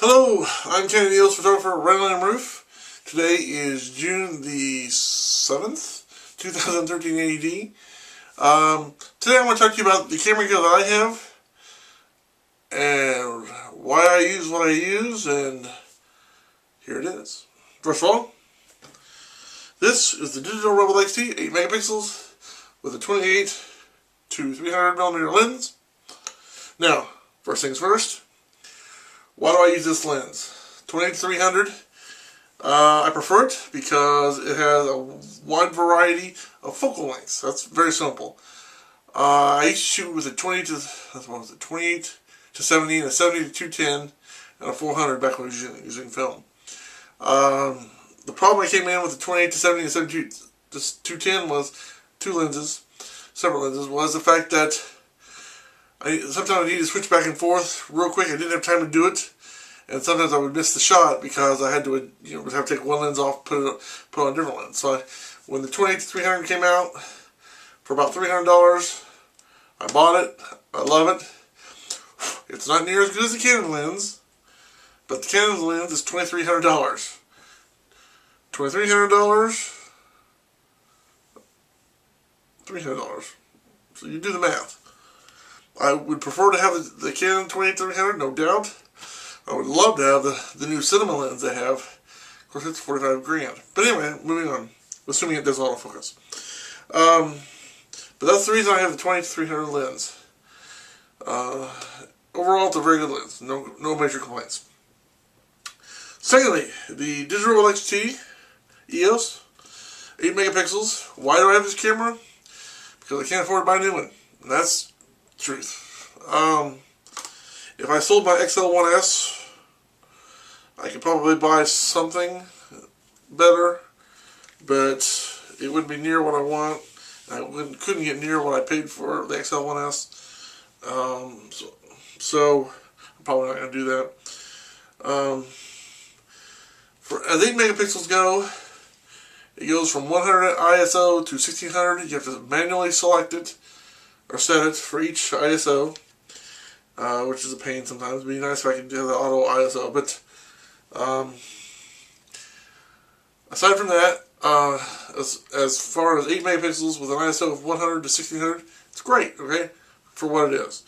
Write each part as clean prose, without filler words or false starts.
Hello, I'm Canon EOS Photographer, RandallMRueff. Today is June the 7th, 2013 AD. Today I'm going to talk to you about the camera gear that I have, and why I use what I use, and here it is. First of all, this is the digital Rebel XT, 8 megapixels, with a 28 to 300mm lens. Now, first things first, why do I use this lens? 28 to 300. I prefer it because it has a wide variety of focal lengths. That's very simple. I used to shoot with a 28 to 70, and a 70 to 210, and a 400 back when I was using film. The problem I came in with the 28 to 70 and 72 to 210 was separate lenses, was the fact that sometimes I needed to switch back and forth real quick. I didn't have time to do it, and sometimes I would miss the shot because I had to, would have to take one lens off, put on a different lens. So when the 28 to 300 came out for about $300, I bought it. I love it. It's not near as good as the Canon lens, but the Canon lens is $2,300. $2,300, $300. So you do the math. I would prefer to have the Canon 28-300, no doubt. I would love to have the new cinema lens they have. Of course, it's 45 grand. But anyway, moving on. Assuming it does autofocus. But that's the reason I have the 28-300 lens. Overall, it's a very good lens. No major complaints. Secondly, the digital XT EOS, 8 megapixels. Why do I have this camera? Because I can't afford to buy a new one. And that's truth. If I sold my XL1S, I could probably buy something better, but it wouldn't be near what I want. I couldn't get near what I paid for the XL1S. So I'm probably not going to do that. As 8 megapixels go, it goes from 100 ISO to 1600. You have to manually select it or set it for each ISO, which is a pain sometimes. It'd be nice if I could do the auto ISO, but aside from that, as far as 8 megapixels with an ISO of 100 to 1600, it's great, okay, for what it is.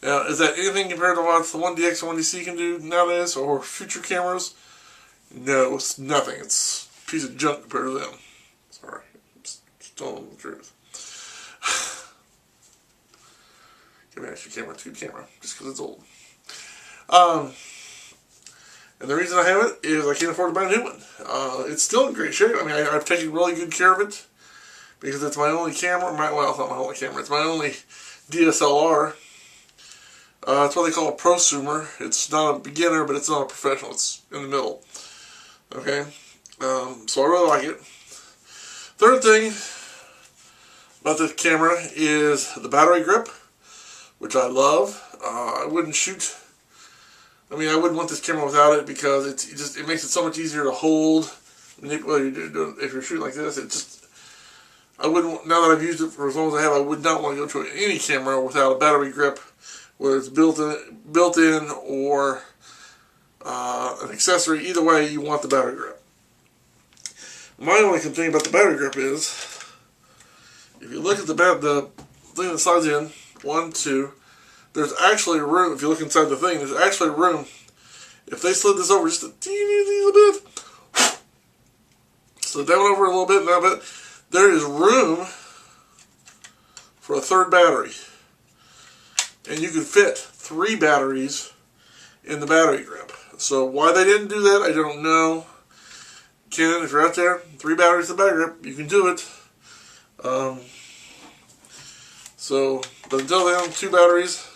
Now, is that anything compared to what the 1DX and 1DC can do nowadays, or future cameras? No, it's nothing. It's a piece of junk compared to them. Sorry, just telling the truth. Give me an extra camera, it's a good camera, just because it's old. And the reason I have it is I can't afford to buy a new one. It's still in great shape. I mean, I've taken really good care of it because it's my only camera. Well, it's not my only camera. It's my only D.S.L.R. It's what they call a prosumer. It's not a beginner, but it's not a professional. It's in the middle. Okay? So I really like it. Third thing about this camera is the battery grip, which I love. I wouldn't shoot. I mean, I wouldn't want this camera without it because it makes it so much easier to hold. Well, if you're shooting like this, I wouldn't. Now that I've used it for as long as I have, I would not want to go to any camera without a battery grip, whether it's built in or an accessory. Either way, you want the battery grip. My only complaint about the battery grip is, if you look at the thing that slides in, 1, 2, there's actually room. If you look inside the thing, there's actually room. If they slid this over just a teeny little bit, slid that one over a little bit, now, but there is room for a third battery. And you could fit 3 batteries in the battery grip. So why they didn't do that, I don't know. Canon, if you're out there, 3 batteries in the battery grip, you can do it. But until then, 2 batteries.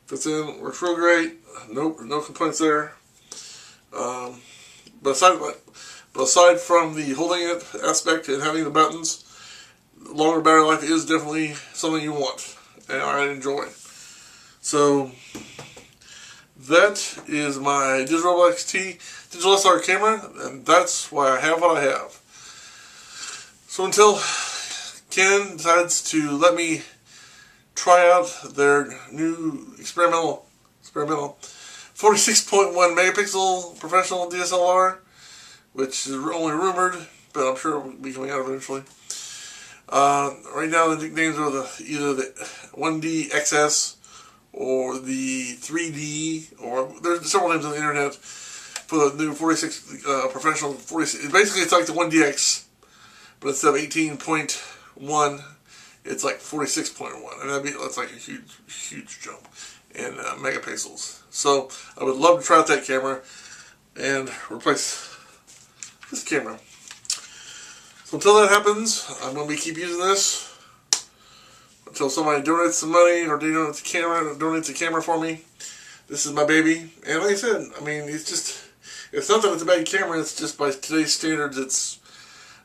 Fits in, works real great. Nope, no complaints there. But aside from the holding it aspect and having the buttons, longer battery life is definitely something you want, and I enjoy. So that is my digital XT digital S.L.R camera, and that's why I have what I have. So until Canon decides to let me try out their new experimental experimental. 46.1 megapixel professional DSLR, which is only rumored, but I'm sure it will be coming out eventually. Right now the nicknames are either the 1D XS or the 3D, or there's several names on the internet for the new 46 professional 46. Basically, it's like the 1DX, but instead of 18.1, it's like 46.1, and that's like a huge jump in megapixels. So I would love to try out that camera and replace this camera. So until that happens, I'm going to keep using this until somebody donates some money or donates a camera for me. This is my baby, and like I said, I mean, it's not that it's a bad camera. It's just by today's standards, it's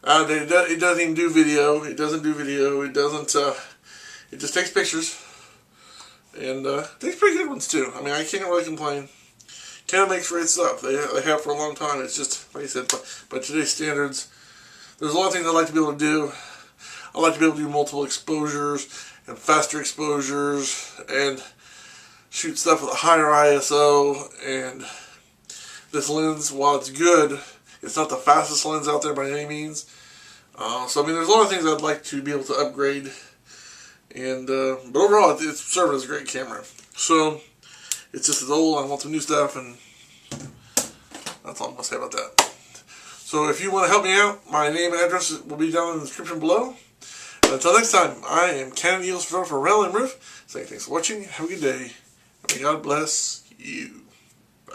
outdated. It doesn't even do video. It doesn't do video. It doesn't. It just takes pictures, and takes pretty good ones too. I mean, I can't really complain. Canon makes great stuff. They have for a long time. It's just, like I said, by today's standards, there's a lot of things I'd like to be able to do. I like to be able to do multiple exposures and faster exposures and shoot stuff with a higher ISO. And this lens, while it's good, it's not the fastest lens out there by any means. So I mean, there's a lot of things I'd like to be able to upgrade. And but overall, it's serving as a great camera. So it's just as old. I want some new stuff, and that's all I'm gonna say about that. So if you want to help me out, my name and address will be down in the description below. And until next time, I am Canon EOS Photographer for RandallMRueff, saying thanks for watching. Have a good day. May God bless you. Bye.